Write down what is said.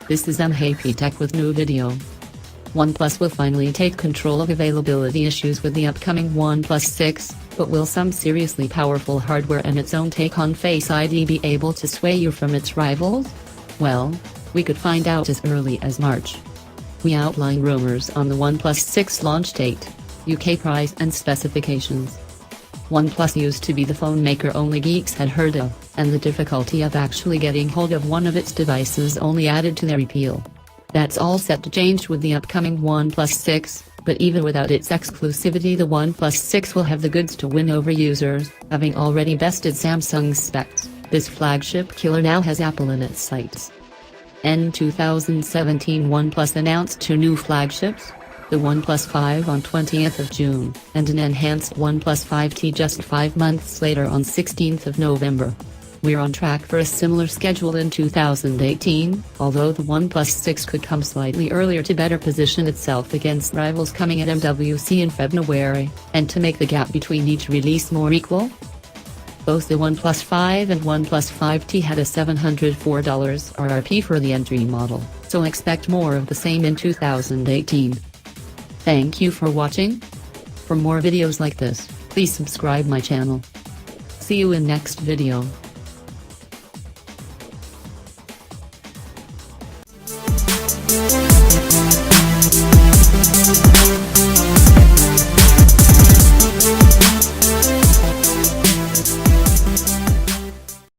This is Emhape Tech with new video. OnePlus will finally take control of availability issues with the upcoming OnePlus 6, but will some seriously powerful hardware and its own take on Face ID be able to sway you from its rivals? Well, we could find out as early as March. We outline rumors on the OnePlus 6 launch date, UK price and specifications. OnePlus used to be the phone maker only geeks had heard of, and the difficulty of actually getting hold of one of its devices only added to their appeal. That's all set to change with the upcoming OnePlus 6, but even without its exclusivity, the OnePlus 6 will have the goods to win over users, having already bested Samsung's specs. This flagship killer now has Apple in its sights. In 2017, OnePlus announced two new flagships, the OnePlus 5 on 20th of June, and an enhanced OnePlus 5T just 5 months later on 16th of November. We're on track for a similar schedule in 2018, although the OnePlus 6 could come slightly earlier to better position itself against rivals coming at MWC in February, and to make the gap between each release more equal. Both the OnePlus 5 and OnePlus 5T had a $704 RRP for the entry model, so expect more of the same in 2018. Thank you for watching. For more videos like this, please subscribe my channel. See you in next video. We'll be right back.